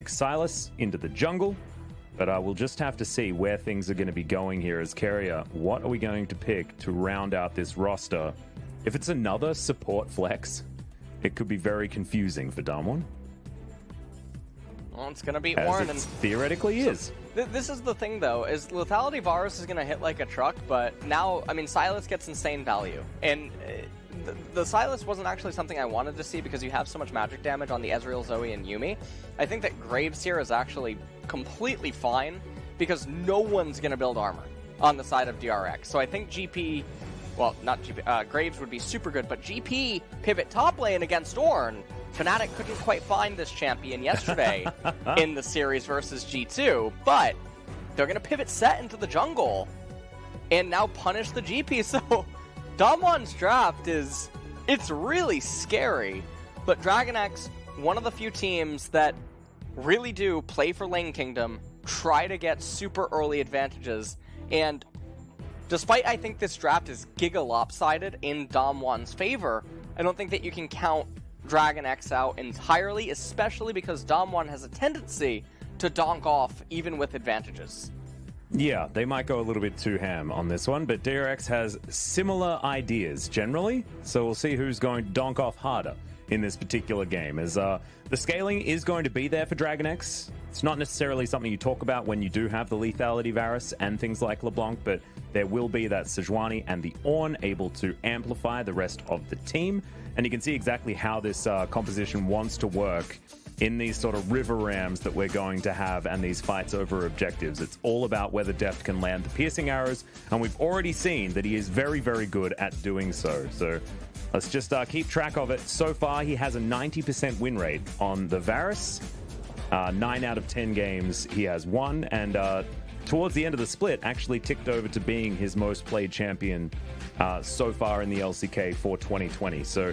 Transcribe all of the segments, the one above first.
pick Silas into the jungle, but we'll just have to see where things are going to be going here as Carrier. What are we going to pick to round out this roster? If it's another support flex, it could be very confusing for Damwon. Well, it's going to be Warren. And theoretically is. This is the thing, though, is Lethality Varus is going to hit like a truck, but now, I mean, Silas gets insane value. And the Silas wasn't actually something I wanted to see because you have so much magic damage on the Ezreal, Zoe, and Yuumi. I think that Graves here is actually completely fine because no one's going to build armor on the side of DRX. So I think GP, well, not GP, Graves would be super good, but GP pivot top lane against Ornn. Fnatic couldn't quite find this champion yesterday in the series versus G2, but they're going to pivot set into the jungle and now punish the GP. So Damwon's draft it's really scary, but DragonX, one of the few teams that really do play for Lane Kingdom, try to get super early advantages, and despite I think this draft is giga lopsided in Damwon's favor, I don't think that you can count DragonX out entirely, especially because Damwon has a tendency to donk off even with advantages. Yeah, they might go a little bit too ham on this one, but DRX has similar ideas generally, so we'll see who's going to donk off harder in this particular game, as the scaling is going to be there for DragonX. It's not necessarily something you talk about when you do have the lethality Varus and things like LeBlanc, but there will be that Sejuani and the Ornn able to amplify the rest of the team, and you can see exactly how this composition wants to work in these sort of river rams that we're going to have and these fights over objectives. It's all about whether Deft can land the piercing arrows, and we've already seen that he is very, very good at doing so. So let's just keep track of it. So far, he has a 90% win rate on the Varus. 9 out of 10 games he has won, and towards the end of the split, actually ticked over to being his most played champion so far in the LCK for 2020. So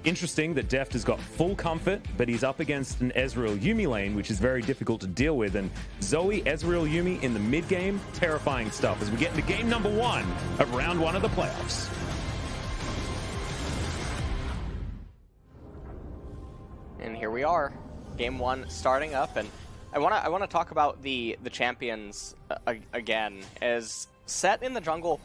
interesting that Deft has got full comfort, but he's up against an Ezreal Yuumi lane, which is very difficult to deal with. And Zoe, Ezreal, Yuumi in the mid game, terrifying stuff as we get into game number 1 of round 1 of the playoffs. And here we are, game 1 starting up, and I want to talk about the champions again as Set in the jungle.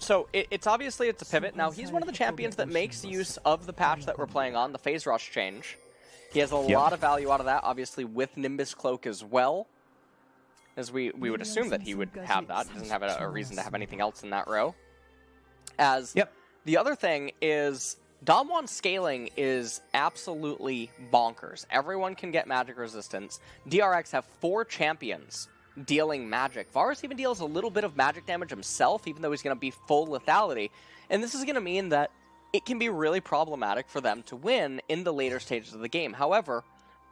So it's obviously it's a pivot. Now he's one of the champions that makes use of the patch that we're playing on, the phase rush change. He has a lot of value out of that, obviously with Nimbus Cloak as well, as we would assume that he would have that. He doesn't have a reason to have anything else in that row. As the other thing is, Damwon scaling is absolutely bonkers. Everyone can get magic resistance. DRX have 4 champions dealing magic. Varus even deals a little bit of magic damage himself, even though he's going to be full lethality. And this is going to mean that it can be really problematic for them to win in the later stages of the game. However,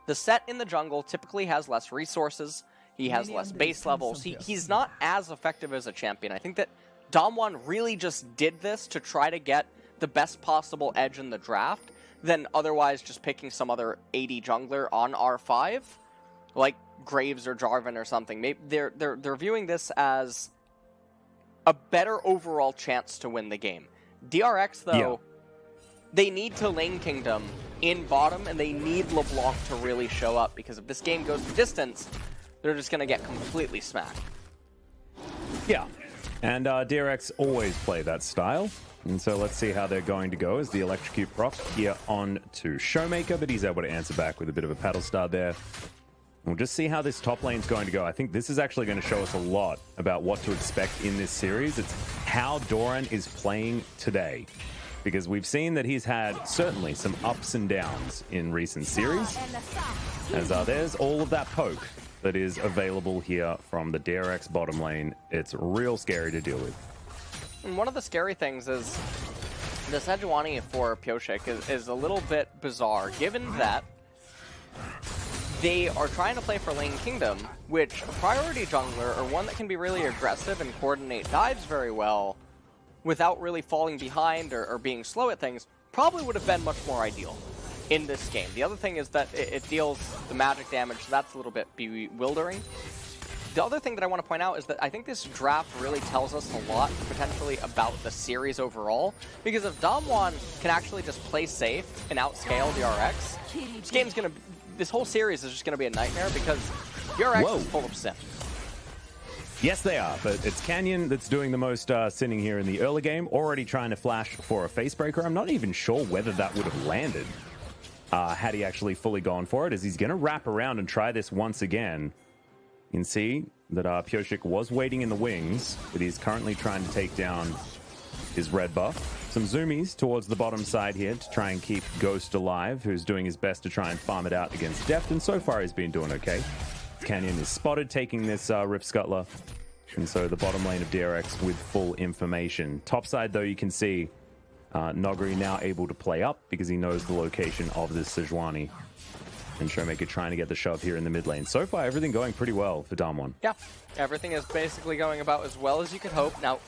the Set in the jungle typically has less resources. He has less base levels. He's not as effective as a champion. I think that Damwon really just did this to try to get the best possible edge in the draft than otherwise just picking some other AD jungler on R5, like Graves or Jarvan or something. Maybe they're viewing this as a better overall chance to win the game. DRX, though, they need to Lane Kingdom in bottom, and they need LeBlanc to really show up, because if this game goes the distance, they're just going to get completely smacked. Yeah, and DRX always play that style. And so let's see how they're going to go as the Electrocute proc here on to Showmaker, but he's able to answer back with a bit of a paddle star there. We'll just see how this top lane's going to go. I think this is actually going to show us a lot about what to expect in this series. It's how Doran is playing today, because we've seen that he's had certainly some ups and downs in recent series, as there's all of that poke that is available here from the DRX bottom lane. It's real scary to deal with. And one of the scary things is the Sejuani for Pioshik is a little bit bizarre, given that they are trying to play for Lane Kingdom, which a priority jungler, or one that can be really aggressive and coordinate dives very well without really falling behind or being slow at things, probably would have been much more ideal in this game. The other thing is that it deals the magic damage, so that's a little bit bewildering. The other thing that I want to point out is that I think this draft really tells us a lot, potentially, about the series overall. Because if Damwon can actually just play safe and outscale DRX, this game's going to this whole series is just going to be a nightmare because DRX is full of sin. Yes, they are, but it's Canyon that's doing the most sinning here in the early game, already trying to flash for a face breaker. I'm not even sure whether that would have landed had he actually fully gone for it, as he's going to wrap around and try this once again. You can see that Pioshik was waiting in the wings, but he's currently trying to take down his red buff. Some zoomies towards the bottom side here to try and keep Ghost alive, who's doing his best to try and farm it out against Deft, and so far he's been doing okay. Canyon is spotted taking this Rift Scuttler, and so the bottom lane of DRX with full information. Top side, though, you can see Nogri now able to play up because he knows the location of this Sejuani. And Showmaker trying to get the shove here in the mid lane. So far, everything going pretty well for Damwon. Yeah, everything is basically going about as well as you could hope. Now,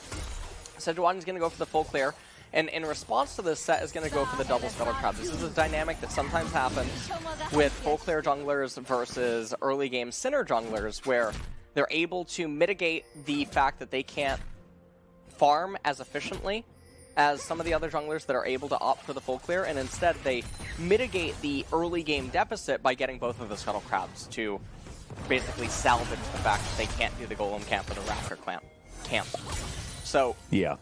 Sejuani's going to go for the full clear. And in response to this, Set is going to go for the double Scuttle Crab. This is a dynamic that sometimes happens with full clear junglers versus early game Sinner junglers, where they're able to mitigate the fact that they can't farm as efficiently as some of the other junglers that are able to opt for the full clear, and instead they mitigate the early game deficit by getting both of the Scuttle Crabs to basically salvage the fact that they can't do the Golem camp or the Raptor camp. So, yeah.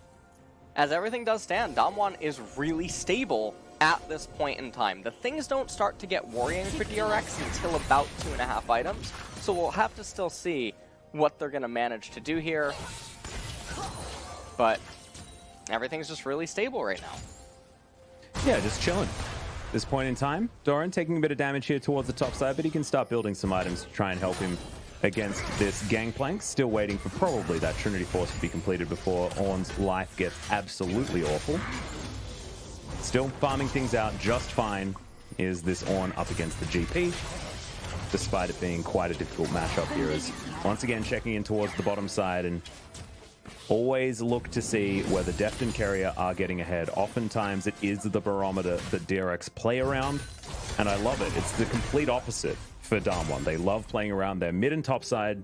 As everything does stand, Damwon is really stable at this point in time. The things don't start to get worrying for DRX until about 2.5 items, so we'll have to still see what they're going to manage to do here. But everything's just really stable right now. Yeah, just chilling. This point in time, Doran taking a bit of damage here towards the top side, but he can start building some items to try and help him against this Gangplank. Still waiting for probably that Trinity Force to be completed before Ornn's life gets absolutely awful. Still farming things out just fine is this Ornn up against the GP, despite it being quite a difficult matchup here. As once again checking in towards the bottom side, and always look to see whether Deft and Carrier are getting ahead. Oftentimes it is the barometer that DRX play around, and I love it. It's the complete opposite for Damwon. They love playing around their mid and top side,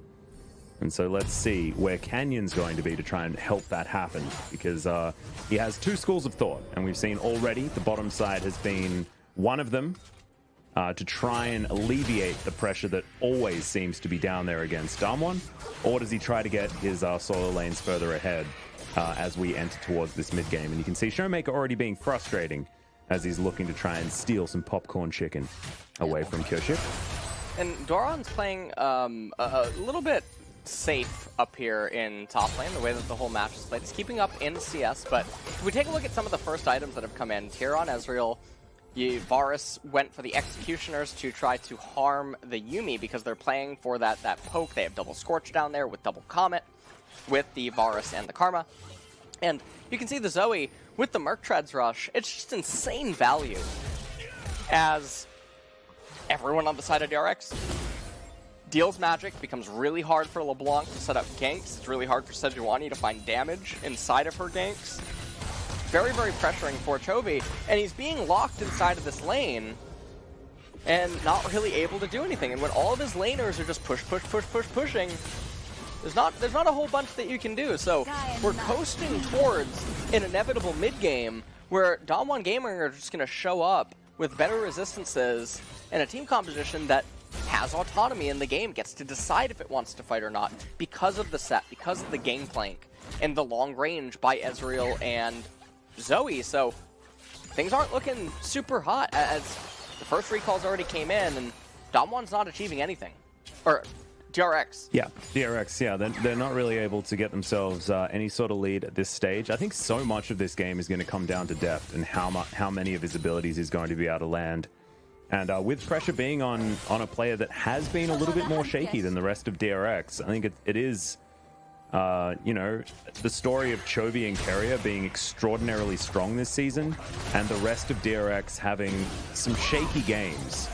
and so let's see where Canyon's going to be to try and help that happen, because he has two schools of thought, and we've seen already the bottom side has been one of them to try and alleviate the pressure that always seems to be down there against Damwon, or does he try to get his solo lanes further ahead as we enter towards this mid game? And you can see Showmaker already being frustrating as he's looking to try and steal some popcorn chicken away from Kyoshik. And Doran's playing a little bit safe up here in top lane, the way that the whole match is played. He's keeping up in CS, but if we take a look at some of the first items that have come in, Tyrion, Ezreal, Varus went for the Executioners to try to harm the Yuumi because they're playing for that poke. They have double Scorch down there with double Comet with the Varus and the Karma. And you can see the Zoe with the Merc Treads Rush. It's just insane value as everyone on the side of DRX deals magic, becomes really hard for LeBlanc to set up ganks. It's really hard for Sejuani to find damage inside of her ganks. Very, very pressuring for Chovy, and he's being locked inside of this lane and not really able to do anything. And when all of his laners are just pushing, there's not a whole bunch that you can do. So we're coasting towards an inevitable mid game where Damwon Gaming are just going to show up with better resistances and a team composition that has autonomy in the game, gets to decide if it wants to fight or not because of the set, because of the Gangplank and the long range by Ezreal and Zoe. So things aren't looking super hot as the first recalls already came in and Damwon's not achieving anything. Or DRX. Yeah, DRX, yeah. They're not really able to get themselves any sort of lead at this stage. I think so much of this game is going to come down to Deft and how many of his abilities he's going to be able to land. And with pressure being on a player that has been a little bit more shaky than the rest of DRX, I think it is, you know, the story of Chovy and Carrier being extraordinarily strong this season, and the rest of DRX having some shaky games.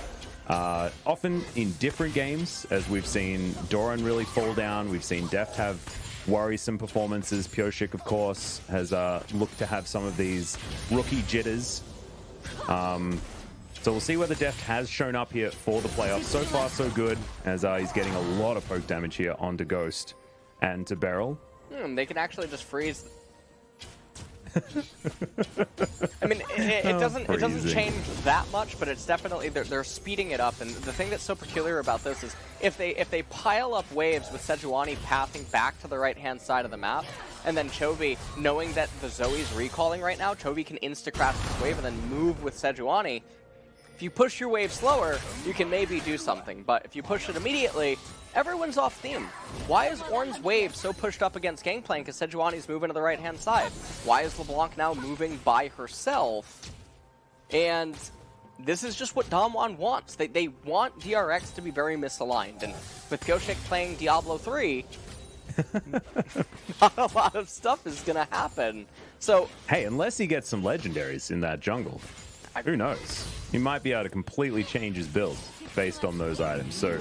Often in different games, as we've seen Doran really fall down, we've seen Deft have worrisome performances. Pioshik, of course, has looked to have some of these rookie jitters. So we'll see whether Deft has shown up here for the playoffs. So far, so good, as he's getting a lot of poke damage here onto Ghost and to Beryl. They can actually just freeze. I mean, it doesn't Freezing. change that much, but it's definitely they're speeding it up. And the thing that's so peculiar about this is if they pile up waves with Sejuani pathing back to the right hand side of the map, and then Chovy knowing that the Zoe's recalling right now, Chovy can insta-crash this wave and then move with Sejuani. If you push your wave slower, you can maybe do something, but if you push it immediately, everyone's off theme. Why is Ornn's wave so pushed up against Gangplank as Sejuani's moving to the right-hand side? Why is LeBlanc now moving by herself? And this is just what Damwon wants. They want DRX to be very misaligned, and with Pyoshik playing Diablo 3, not a lot of stuff is going to happen. So, hey, unless he gets some legendaries in that jungle, who knows? He might be able to completely change his build based on those items. So,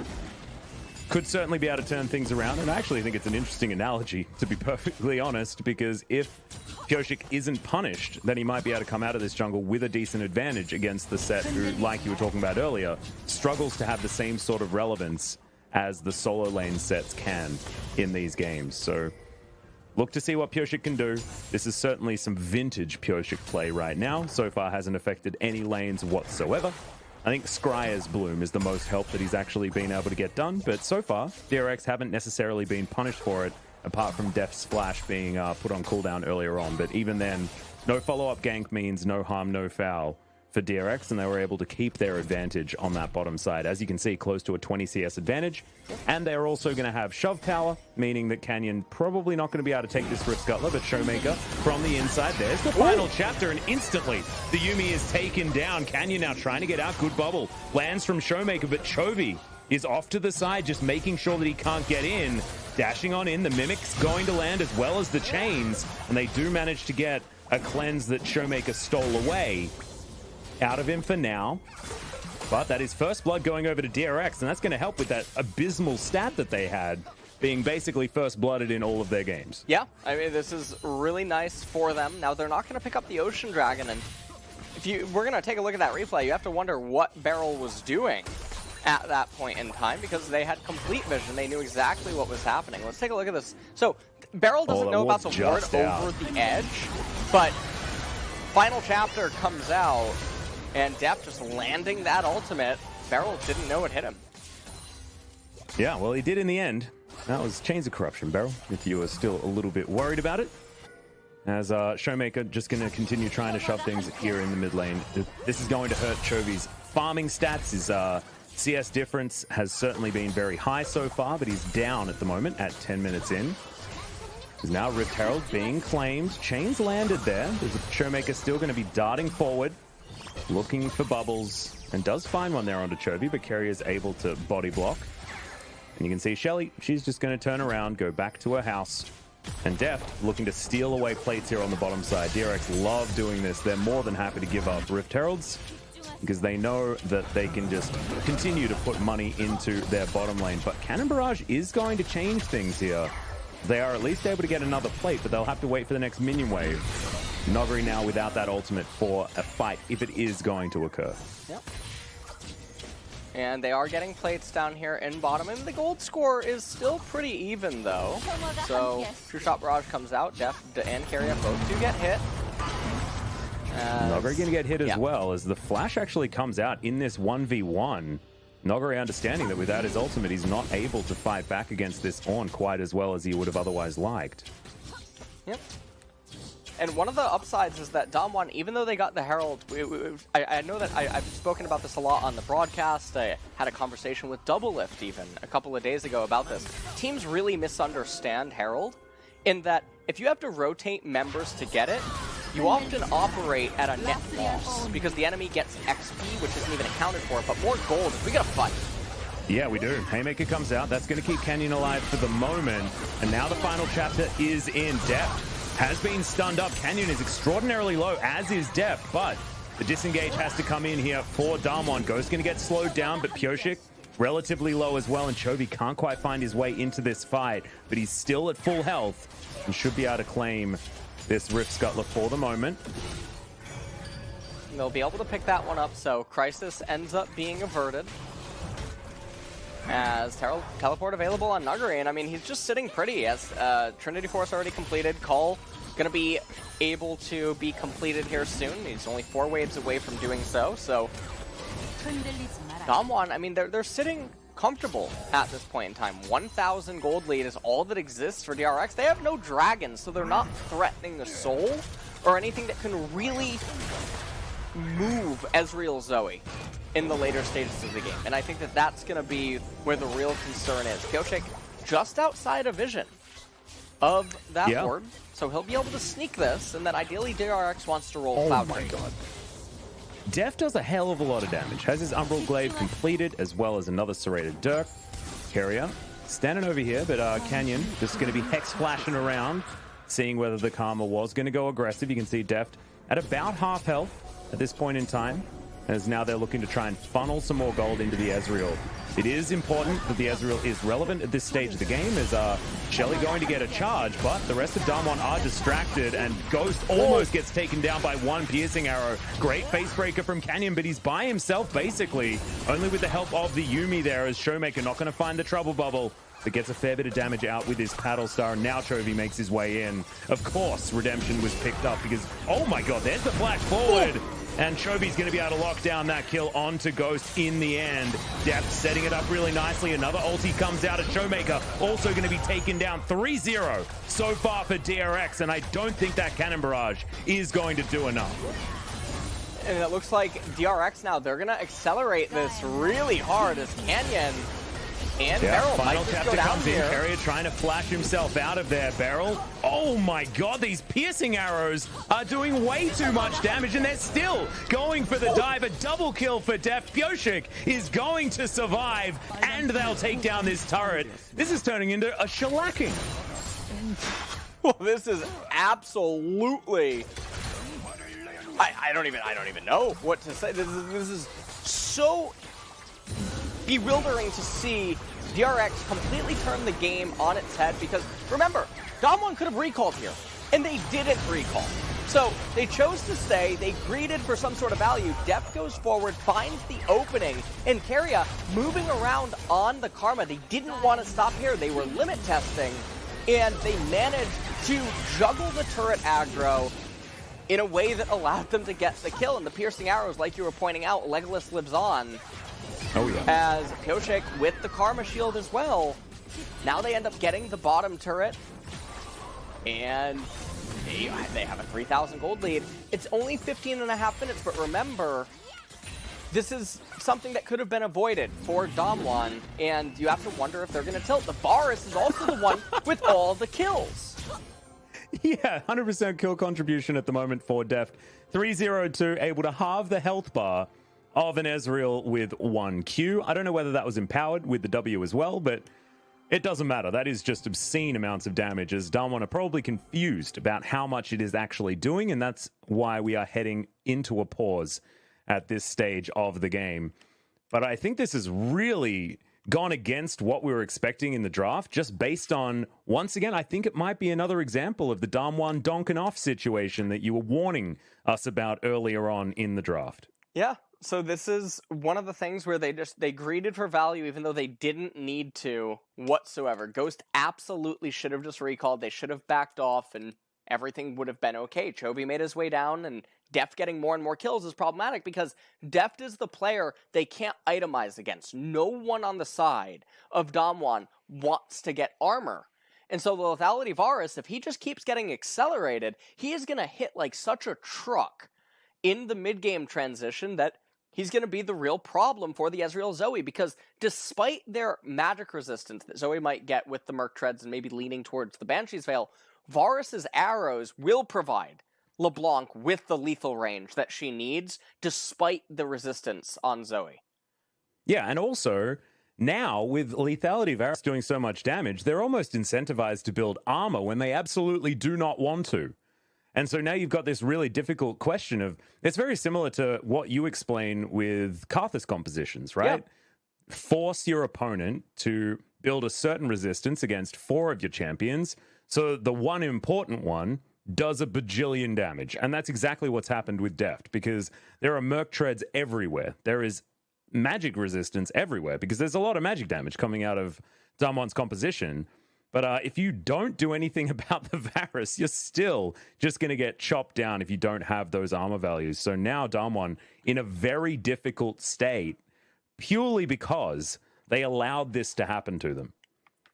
could certainly be able to turn things around. And I actually think it's an interesting analogy, to be perfectly honest, because if Pyoshik isn't punished, then he might be able to come out of this jungle with a decent advantage against the set who, like you were talking about earlier, struggles to have the same sort of relevance as the solo lane sets can in these games. So, look to see what Pyoshik can do. This is certainly some vintage Pyoshik play right now. So far hasn't affected any lanes whatsoever. I think Scryer's Bloom is the most help that he's actually been able to get done, but so far, DRX haven't necessarily been punished for it, apart from Def's Splash being put on cooldown earlier on. But even then, no follow-up gank means no harm, no foul for DRX, and they were able to keep their advantage on that bottom side. As you can see, close to a 20 CS advantage. And they're also going to have shove power, meaning that Canyon probably not going to be able to take this Rift Scuttler, but Showmaker from the inside. There's the final chapter, and instantly the Yuumi is taken down. Canyon now trying to get out. Good bubble. Lands from Showmaker, but Chovy is off to the side, just making sure that he can't get in. Dashing on in. The Mimic's going to land as well as the Chains, and they do manage to get a cleanse that Showmaker stole away out of him for now. But that is first blood going over to DRX, and that's going to help with that abysmal stat that they had, being basically first blooded in all of their games. yeah, I mean, this is really nice for them. Now, they're not going to pick up the Ocean Dragon, and we're going to take a look at that replay, you have to wonder what Beryl was doing at that point in time, because they had complete vision. They knew exactly what was happening. Let's take a look at this. So, Beryl doesn't know about the ward over the edge, but final chapter comes out, and Def just landing that ultimate. Beryl didn't know it hit him. Yeah, well, he did in the end. That was Chains of Corruption, Beryl, if you were still a little bit worried about it. As Showmaker just going to continue trying to shove things here in the mid lane. This is going to hurt Chovy's farming stats. His CS difference has certainly been very high so far, but he's down at the moment at 10 minutes in. There's now Rift Herald being claimed. Chains landed there. There's a Showmaker still going to be darting forward, looking for bubbles, and does find one there onto Chovy, but Kerry is able to body block. And you can see Shelly, she's just going to turn around, go back to her house. And Deft looking to steal away plates here on the bottom side. DRX love doing this. They're more than happy to give up Rift Heralds because they know that they can just continue to put money into their bottom lane. But Cannon Barrage is going to change things here. They are at least able to get another plate, but they'll have to wait for the next minion wave. Nogri now without that ultimate for a fight, if it is going to occur. Yep. And they are getting plates down here in bottom, and the gold score is still pretty even, though. So, True Shot Barrage comes out, Def and Carrier both do get hit. Nogri gonna get hit as well, as the flash actually comes out in this 1v1. Nogri understanding that without his ultimate, he's not able to fight back against this Ornn quite as well as he would have otherwise liked. Yep. And one of the upsides is that Damwon, even though they got the Herald, I know that I've spoken about this a lot on the broadcast. I had a conversation with Doublelift even a couple of days ago about this. Teams really misunderstand Herald in that if you have to rotate members to get it, you often operate at a net loss because the enemy gets XP, which isn't even accounted for, but more gold if we get a fight. Yeah, we do. Haymaker comes out. That's going to keep Canyon alive for the moment. And now the final chapter is in depth. Has been stunned up. Canyon is extraordinarily low, as is Def, but the disengage has to come in here for Damwon. Ghost going to get slowed down, but Pyoshik relatively low as well, and Chovy can't quite find his way into this fight, but he's still at full health and should be able to claim this Rift Scuttler for the moment. They'll be able to pick that one up, so Crisis ends up being averted. as teleport available on Nuggery, and I mean, he's just sitting pretty as Trinity Force already completed. Cull gonna be able to be completed here soon. He's only 4 waves away from doing so. So Damwon, I mean, they're sitting comfortable at this point in time. 1,000 gold lead is all that exists for DRX. They have no dragons, so they're not threatening the soul or anything that can really move Ezreal Zoe in the later stages of the game. And I think that that's going to be where the real concern is. Piochik just outside of vision of that ward, so he'll be able to sneak this, and then ideally DRX wants to roll Cloud. Oh my god. Def does a hell of a lot of damage. Has his Umbral Glaive completed, as well as another Serrated Dirk. Keria standing over here, but Canyon just going to be Hex flashing around, seeing whether the Karma was going to go aggressive. You can see Deft at about half health at this point in time, as now they're looking to try and funnel some more gold into the Ezreal. It is important that the Ezreal is relevant at this stage of the game, as Shelly going to get a charge, but the rest of Damwon are distracted, and Ghost almost gets taken down by one piercing arrow. Great face breaker from Canyon, but he's by himself basically, only with the help of the Yuumi there, as Showmaker not going to find the trouble bubble, but gets a fair bit of damage out with his Paddle Star, and now Chovy makes his way in. Of course, Redemption was picked up because, oh my god, there's the flash forward! And Chovy's going to be able to lock down that kill onto Ghost in the end. Depth setting it up really nicely. Another ulti comes out at Showmaker. Also going to be taken down 3-0 so far for DRX. And I don't think that Cannon Barrage is going to do enough. And it looks like DRX now, they're going to accelerate this really hard as Canyon and Beryl final might just chapter go down comes here. in. Carrier trying to flash himself out of there. Beryl. Oh my god, these piercing arrows are doing way too much damage, and they're still going for the dive. A double kill for Deft. Piochik is going to survive, and they'll take down this turret. This is turning into a shellacking. Well, this is absolutely... I don't even know what to say. This is so bewildering to see DRX completely turn the game on its head, because remember, Damwon could have recalled here, and they didn't recall. So they chose to stay, they greeted for some sort of value. Deft goes forward, finds the opening, and Keria moving around on the Karma. They didn't want to stop here, they were limit testing, and they managed to juggle the turret aggro in a way that allowed them to get the kill. And the piercing arrows, like you were pointing out, Legolas lives on. Oh yeah. As Piochik with the Karma Shield as well. Now they end up getting the bottom turret. And they have a 3,000 gold lead. It's only 15.5 minutes, but remember, this is something that could have been avoided for Damwon, and you have to wonder if they're going to tilt. The Varus is also the one with all the kills. Yeah, 100% kill contribution at the moment for Deft. 302, able to halve the health bar of an Ezreal with 1 Q. I don't know whether that was empowered with the W as well, but it doesn't matter. That is just obscene amounts of damage, as Damwon are probably confused about how much it is actually doing, and that's why we are heading into a pause at this stage of the game. But I think this has really gone against what we were expecting in the draft, just based on, once again, I think it might be another example of the Damwon donking off situation that you were warning us about earlier on in the draft. Yeah, so this is one of the things where they greeted for value even though they didn't need to whatsoever. Ghost absolutely should have just recalled. They should have backed off and everything would have been okay. Chovy made his way down, and Deft getting more and more kills is problematic because Deft is the player they can't itemize against. No one on the side of Damwon wants to get armor. And so the lethality Varus, if he just keeps getting accelerated, he is going to hit like such a truck in the mid-game transition that he's going to be the real problem for the Ezreal Zoe, because despite their magic resistance that Zoe might get with the Merc Treads and maybe leaning towards the Banshee's Veil, Varus's arrows will provide LeBlanc with the lethal range that she needs, despite the resistance on Zoe. Yeah, and also, now with lethality Varus doing so much damage, they're almost incentivized to build armor when they absolutely do not want to. And so now you've got this really difficult question of, it's very similar to what you explain with Karthus compositions, right? Yeah. Force your opponent to build a certain resistance against 4 of your champions, so the one important one does a bajillion damage. And that's exactly what's happened with Deft, because there are Merc Treads everywhere. There is magic resistance everywhere because there's a lot of magic damage coming out of Damwon's composition. But if you don't do anything about the Varus, you're still just going to get chopped down if you don't have those armor values. So now Damwon in a very difficult state purely because they allowed this to happen to them.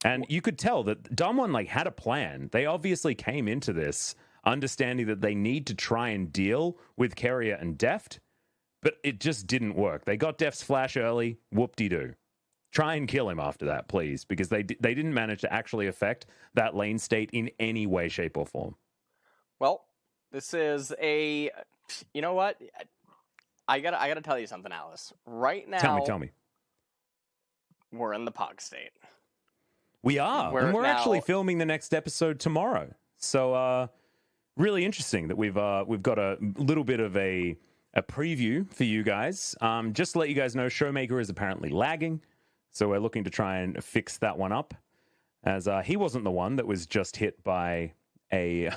And you could tell that Damwon like had a plan. They obviously came into this understanding that they need to try and deal with Keria and Deft, but it just didn't work. They got Deft's flash early, whoop-de-doo. Try and kill him after that, please, because they didn't manage to actually affect that lane state in any way, shape, or form. Well, this is a... You know what? I gotta tell you something, Alice. Right now... Tell me. We're in the Pog state. We are. And we're now... actually filming the next episode tomorrow. So, really interesting that we've got a little bit of a preview for you guys. Just to let you guys know, Showmaker is apparently lagging. So we're looking to try and fix that one up, as he wasn't the one that was just hit by a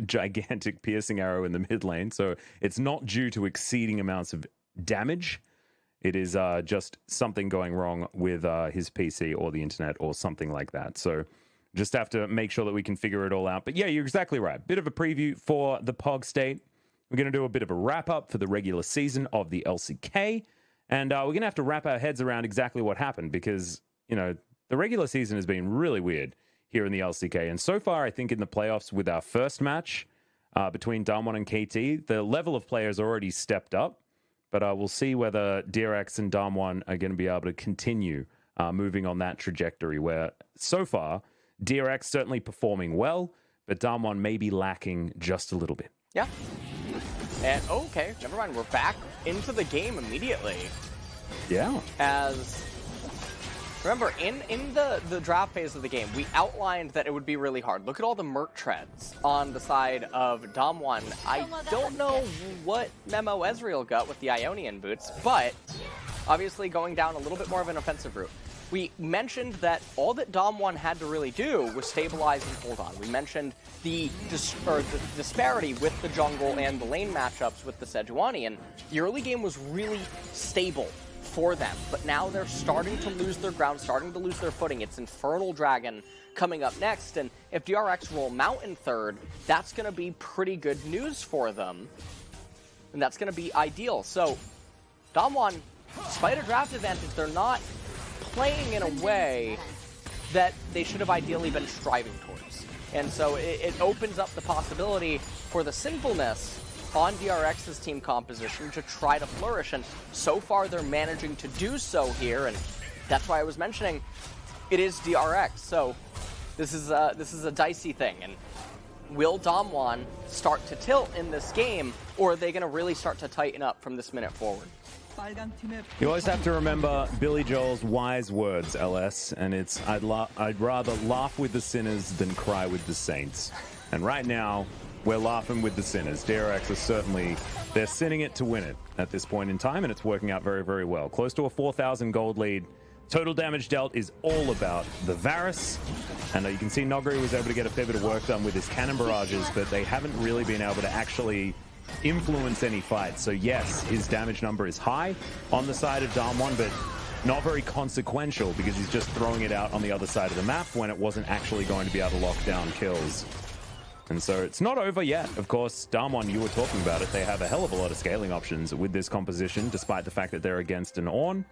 gigantic piercing arrow in the mid lane. So it's not due to exceeding amounts of damage. It is just something going wrong with his PC or the internet or something like that. So just have to make sure that we can figure it all out. But yeah, you're exactly right. Bit of a preview for the Pog State. We're going to do a bit of a wrap-up for the regular season of the LCK. And we're going to have to wrap our heads around exactly what happened because, you know, the regular season has been really weird here in the LCK. And so far, I think in the playoffs with our first match between Damwon and KT, the level of players already stepped up. But we'll see whether DRX and Damwon are going to be able to continue moving on that trajectory where so far, DRX certainly performing well, but Damwon may be lacking just a little bit. Yeah. And, okay, never mind. We're back into the game immediately. Yeah. As, remember, in the draft phase of the game, we outlined that it would be really hard. Look at all the Merc treads on the side of Damwon. I don't know what memo Ezreal got with the Ionian boots, but obviously going down a little bit more of an offensive route. We mentioned that all that Damwon had to really do was stabilize and hold on. We mentioned the disparity with the jungle and the lane matchups with the Sejuani, and the early game was really stable for them. But now they're starting to lose their ground, starting to lose their footing. It's Infernal Dragon coming up next, and if DRX roll Mountain third, that's going to be pretty good news for them, and that's going to be ideal. So Damwon, despite a draft advantage, they're not playing in a way that they should have ideally been striving towards. And so it opens up the possibility for the sinfulness on DRX's team composition to try to flourish. And so far they're managing to do so here. And that's why I was mentioning it is DRX. So this is a dicey thing. And will Damwon start to tilt in this game, or are they going to really start to tighten up from this minute forward? You always have to remember Billy Joel's wise words, LS, and it's I'd rather laugh with the sinners than cry with the saints. And right now, we're laughing with the sinners. DRX is certainly, they're sinning it to win it at this point in time, and it's working out very, very well. Close to a 4,000 gold lead. Total damage dealt is all about the Varus. And you can see Nogri was able to get a fair bit of work done with his cannon barrages, but they haven't really been able to actually influence any fights. So yes, his damage number is high on the side of Damwon, but not very consequential because he's just throwing it out on the other side of the map when it wasn't actually going to be able to lock down kills. And so it's not over yet. Of course, Damwon, you were talking about it, they have a hell of a lot of scaling options with this composition, despite the fact that they're against an Ornn.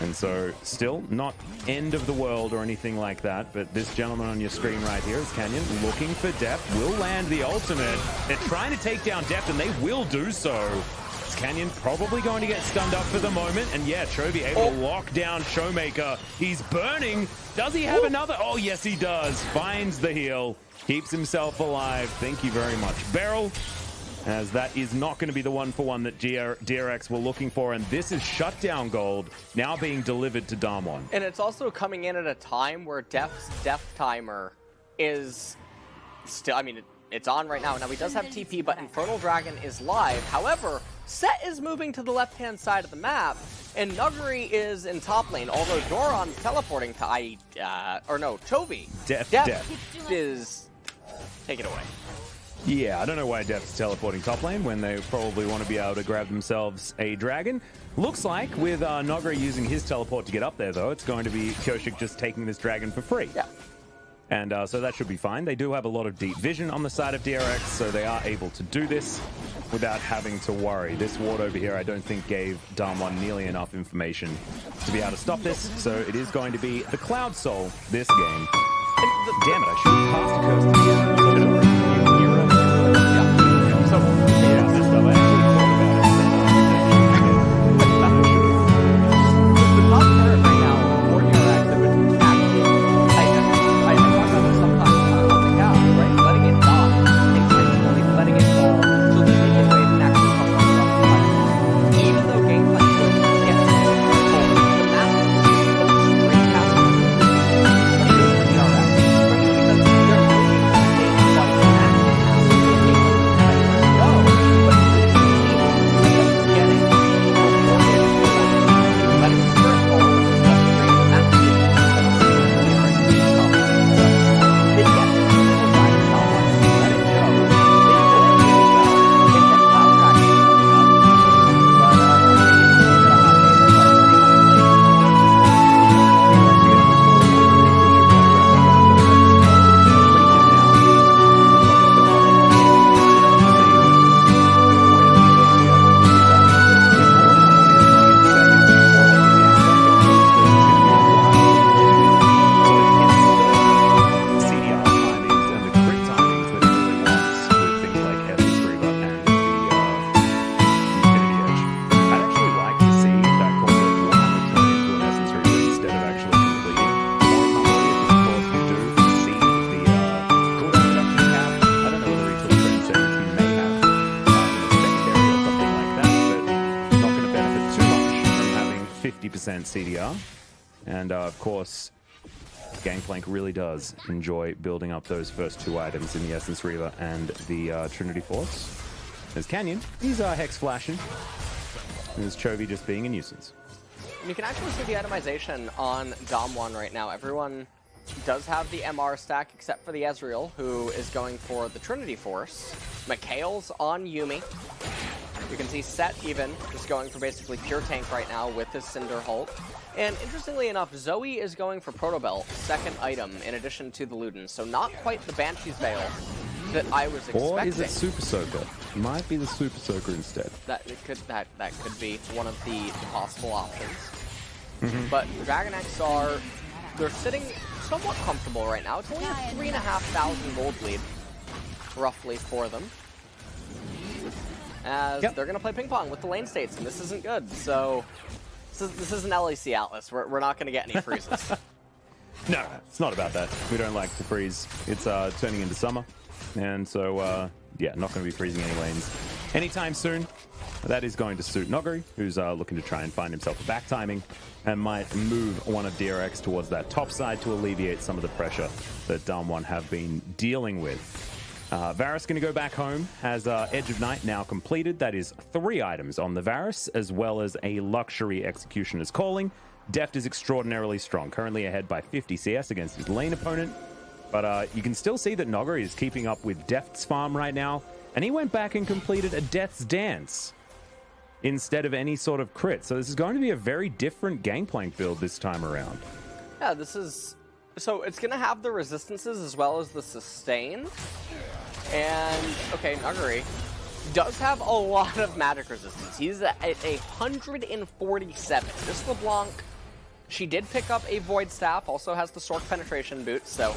And so still not end of the world or anything like that, but this gentleman on your screen right here is Canyon looking for Deft, will land the ultimate. They're trying to take down Deft and they will do so. Is Canyon probably going to get stunned up for the moment? And yeah, Chovy able to lock down Showmaker. He's burning. Does he have another? Oh yes he does. Finds the heal, keeps himself alive. Thank you very much, Beryl. As that is not going to be the one-for-one that DRX were looking for, and this is shutdown gold now being delivered to Damwon. And it's also coming in at a time where Deft's death timer is still, I mean, it's on right now. Now he does have TP, but Infernal Dragon is live. However, Set is moving to the left-hand side of the map, and Nuggery is in top lane, although Doran's teleporting to Chovy. Deft is... Take it away. Yeah, I don't know why Deft's teleporting top lane when they probably want to be able to grab themselves a dragon. Looks like with Nogre using his teleport to get up there, though, it's going to be Kyoshik just taking this dragon for free. Yeah. And so that should be fine. They do have a lot of deep vision on the side of DRX, so they are able to do this without having to worry. This ward over here, I don't think gave Damwon nearly enough information to be able to stop this. So it is going to be the Cloud Soul this game. And damn it, I should have passed a curse to the So, yeah, I messed up. I actually thought about it. The top turret right now for DRX, which I talk about this sometimes on the couch, right? Letting it die, intentionally letting it fall, so that they can wait and actually come from the fight. Even though gameplay would get the map of straight past the DRX, because they're moving the game quite fast now. Go, but it's getting letting the turret fall, CDR, and of course Gangplank really does enjoy building up those first two items in the Essence Reaver and the Trinity Force. There's Canyon, he's Hex flashing, and there's Chovy just being a nuisance. You can actually see the itemization on Damwon right now. Everyone does have the MR stack except for the Ezreal, who is going for the Trinity Force. Mikhail's on Yuumi. You can see Set even just going for basically pure tank right now with his Cinder Hulk. And interestingly enough, Zoe is going for Proto Belt, second item, in addition to the Luden. So not quite the Banshee's Veil that I was expecting. Or is it Super Soaker? Might be the Super Soaker instead. That could be one of the possible options. But DragonX they're sitting somewhat comfortable right now. It's only a 3,500 gold lead, roughly, for them. As they're going to play ping pong with the lane states, and this isn't good. So this is an LEC Atlas. We're not going to get any freezes. No, it's not about that. We don't like to freeze. It's turning into summer, and so yeah, not going to be freezing any lanes anytime soon. That is going to suit Nogri, who's looking to try and find himself a back timing, and might move one of DRX towards that top side to alleviate some of the pressure that Damwon have been dealing with. Varus going to go back home, has Edge of Night now completed. That is 3 items on the Varus, as well as a Luxury Executioner's Calling. Deft is extraordinarily strong, currently ahead by 50 CS against his lane opponent. But you can still see that Nogri is keeping up with Deft's farm right now, and he went back and completed a Death's Dance instead of any sort of crit. So this is going to be a very different Gangplank build this time around. Yeah, this is... So it's going to have the resistances as well as the sustain. And, okay, Nuggery does have a lot of magic resistance. He's at 147. This LeBlanc, she did pick up a Void Staff, also has the Sork Penetration Boot, so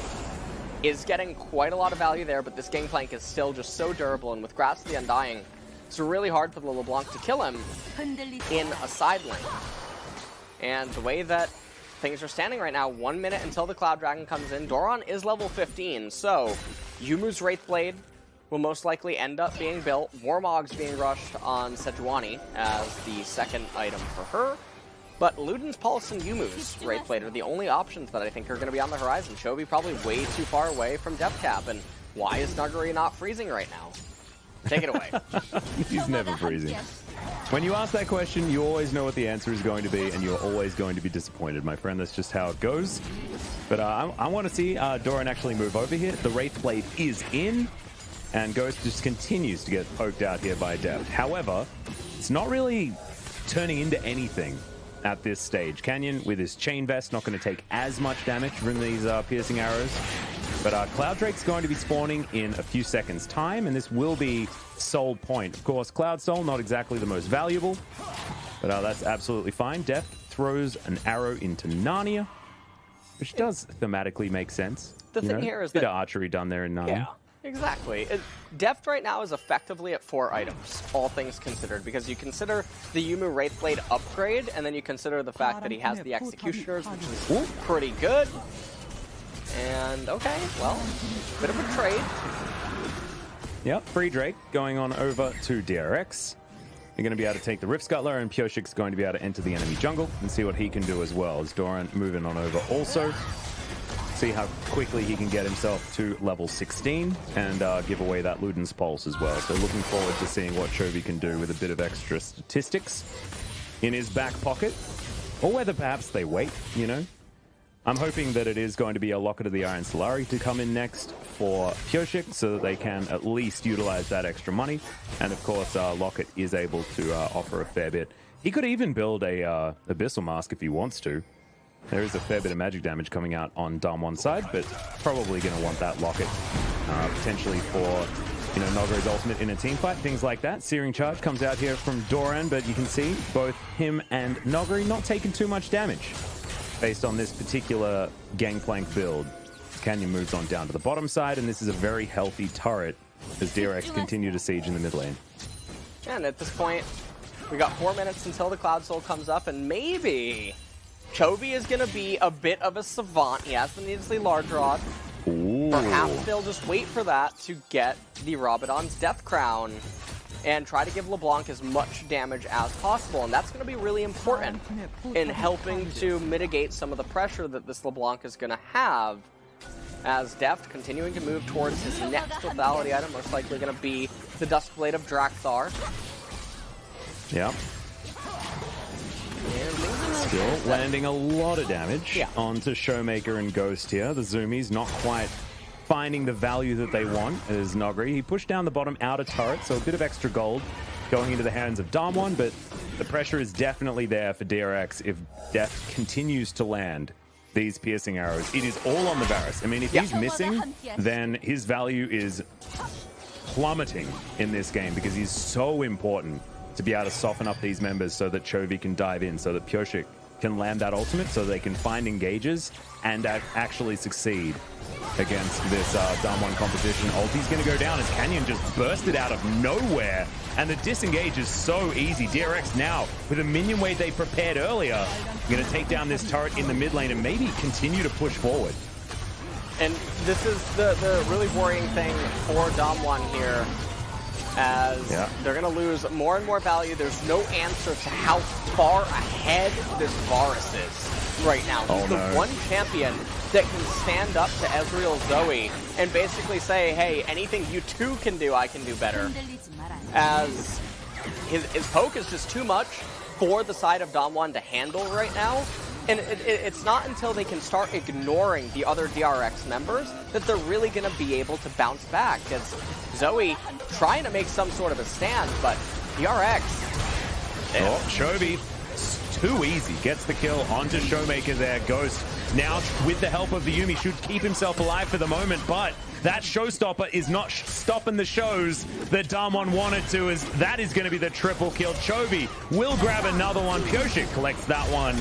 is getting quite a lot of value there, but this Gangplank is still just so durable, and with Grasp of the Undying, it's really hard for the LeBlanc to kill him in a side lane. And the way that things are standing right now, 1 minute until the Cloud Dragon comes in. Doran is level 15, so Yumu's Wraithblade will most likely end up being built. Warmog's being rushed on Sejuani as the second item for her. But Luden's Pulse and Yumu's Wraithblade are the only options that I think are going to be on the horizon. Chovy probably way too far away from Death Cap, and why is Nuggery not freezing right now? Take it away. He's never freezing. When you ask that question, you always know what the answer is going to be, and you're always going to be disappointed, my friend. That's just how it goes. But I want to see Doran actually move over here. The Wraithblade is in. and Ghost just continues to get poked out here by Deft. However, it's not really turning into anything at this stage. Canyon, with his chain vest, not going to take as much damage from these piercing arrows. But Cloud Drake's going to be spawning in a few seconds' time, and this will be Soul Point. Of course, Cloud Soul, not exactly the most valuable, but that's absolutely fine. Deft throws an arrow into Narnia, which does thematically make sense. The thing here is bit that... of archery done there in Narnia. Yeah, exactly. Deft right now is effectively at 4 items, all things considered, because you consider the Yumu Wraithblade upgrade, and then you consider the fact that he has the Executioners, which is pretty good. And, okay, well, bit of a trade. Yep, free Drake going on over to DRX. You're going to be able to take the Rift Scuttler, and Pyoshik's going to be able to enter the enemy jungle and see what he can do as well. As Doran moving on over also. See how quickly he can get himself to level 16 and give away that Luden's Pulse as well. So looking forward to seeing what Chovy can do with a bit of extra statistics in his back pocket. Or whether perhaps they wait, you know. I'm hoping that it is going to be a Locket of the Iron Solari to come in next for Pyoshik so that they can at least utilize that extra money. And of course, Locket is able to offer a fair bit. He could even build a Abyssal Mask if he wants to. There is a fair bit of magic damage coming out on Damwon's side, but probably going to want that Locket potentially for, you know, Nogre's ultimate in a team fight, things like that. Searing Charge comes out here from Doran, but you can see both him and Nogre not taking too much damage based on this particular Gangplank build. Canyon moves on down to the bottom side, and this is a very healthy turret as DRX continue to siege in the mid lane. And at this point, we got 4 minutes until the Cloud Soul comes up, and maybe Chovy is going to be a bit of a savant. He has the needlessly large rod. Ooh. Perhaps they'll just wait for that to get the Rabadon's Death Crown and try to give LeBlanc as much damage as possible. And that's going to be really important in helping to mitigate some of the pressure that this LeBlanc is going to have, as Deft continuing to move towards his next lethality item, most likely going to be the Duskblade of Drakthar. Yep. Still landing a lot of damage onto Showmaker and Ghost here. The Zoomies not quite finding the value that they want as Nogre. He pushed down the bottom outer turret, so a bit of extra gold going into the hands of Damwon, but the pressure is definitely there for DRX if Deft continues to land these piercing arrows. It is all on the Varus. I mean, if he's missing, then his value is plummeting in this game because he's so important to be able to soften up these members so that Chovy can dive in, so that Pyoshik can land that ultimate, so they can find engages and actually succeed against this Damwon composition. Ulti's going to go down as Canyon just bursted out of nowhere, and the disengage is so easy. DRX now, with a minion wave they prepared earlier, going to take down this turret in the mid lane and maybe continue to push forward. And this is the really worrying thing for Damwon here, as they're going to lose more and more value. There's no answer to how far ahead this Varus is right now. He's the one champion that can stand up to Ezreal Zoe and basically say, hey, anything you two can do, I can do better. As his poke is just too much for the side of Damwon to handle right now. And it's not until they can start ignoring the other DRX members that they're really going to be able to bounce back. As Zoe trying to make some sort of a stand, but DRX... Oh, Chovy, too easy. Gets the kill onto Showmaker there. Ghost now, with the help of the Yuumi, should keep himself alive for the moment, but that showstopper is not stopping the shows that Damwon wanted to, as that is going to be the triple kill. Chovy will grab another one. Pyoshik collects that one.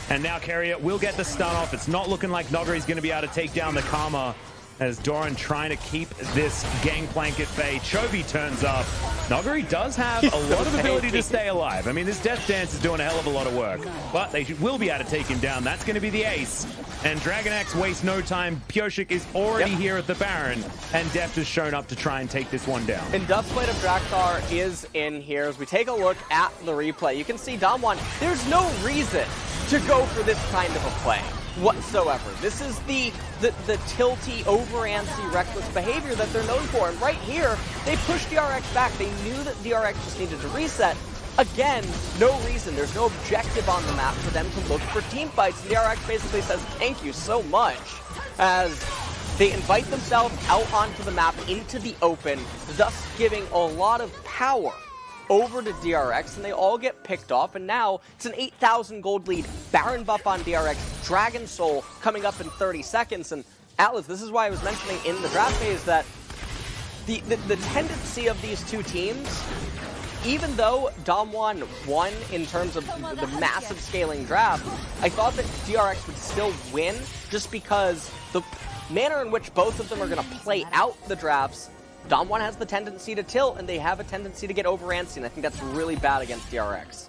And now Carrier will get the stun off. It's not looking like Nogre is going to be able to take down the Karma, as Doran trying to keep this Gangplank at bay. Chovy turns up. Nogre does have a lot of ability to stay alive. I mean, this Death Dance is doing a hell of a lot of work, but they will be able to take him down. That's going to be the ace. And DragonX wastes no time. Pyoshik is already here at the Baron, and Deft has shown up to try and take this one down. And Duskblade of Drakthar is in here. As we take a look at the replay, you can see Damwon, there's no reason to go for this kind of a play whatsoever. This is the tilty, over-antsy, reckless behavior that they're known for. And right here, they pushed DRX back. They knew that DRX just needed to reset. Again, no reason. There's no objective on the map for them to look for team fights. And DRX basically says, thank you so much. As They invite themselves out onto the map into the open, thus giving a lot of power over to DRX, and they all get picked off, and now it's an 8,000 gold lead. Baron buff on DRX, Dragon Soul coming up in 30 seconds, and Atlas, this is why I was mentioning in the draft phase that the tendency of these two teams, even though Damwon won in terms of the massive scaling draft, I thought that DRX would still win just because the manner in which both of them are going to play out the drafts, Damwon has the tendency to tilt, and they have a tendency to get over antsy, and I think that's really bad against DRX.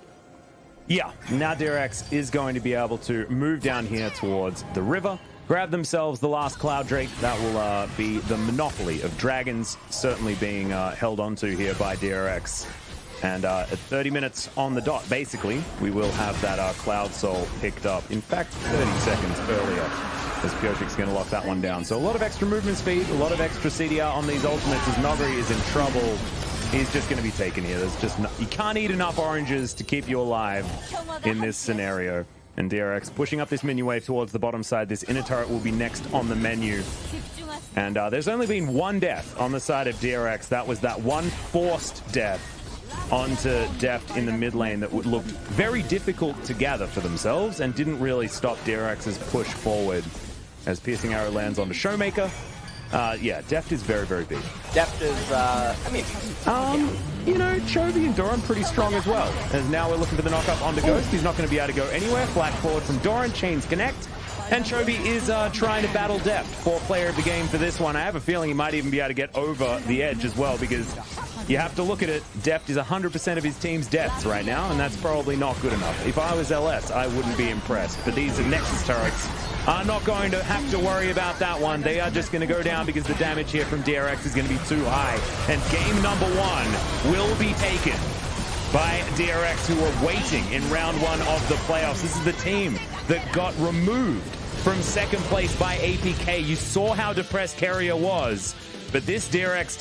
Yeah, now DRX is going to be able to move down here towards the river, grab themselves the last Cloud Drake. That will be the monopoly of dragons, certainly being held onto here by DRX. And at 30 minutes on the dot, basically, we will have that Cloud Soul picked up. In fact, 30 seconds earlier, as Piotrik's going to lock that one down. So a lot of extra movement speed, a lot of extra CDR on these ultimates as Nogri is in trouble. He's just going to be taken here. There's just you can't eat enough oranges to keep you alive in this scenario. And DRX pushing up this minion wave towards the bottom side. This inner turret will be next on the menu. And there's only been one death on the side of DRX. That was that one forced death onto Deft in the mid lane that looked very difficult to gather for themselves and didn't really stop DRX's push forward as Piercing Arrow lands on the Showmaker. Yeah, Deft is very, very big. Deft is, you know, Chovy and Doran pretty strong as well. As now we're looking for the knockup onto Ghost. He's not going to be able to go anywhere. Flash forward from Doran, chains connect. And Chovy is trying to battle Deft for player of the game for this one. I have a feeling he might even be able to get over the edge as well, because you have to look at it. Deft is 100% of his team's deaths right now, and that's probably not good enough. If I was LS, I wouldn't be impressed. But these Nexus turrets are not going to have to worry about that one. They are just going to go down because the damage here from DRX is going to be too high. And game number one will be taken by DRX, who are waiting in round one of the playoffs. This is the team that got removed from second place by APK. You saw how depressed Carrier was, but this DRX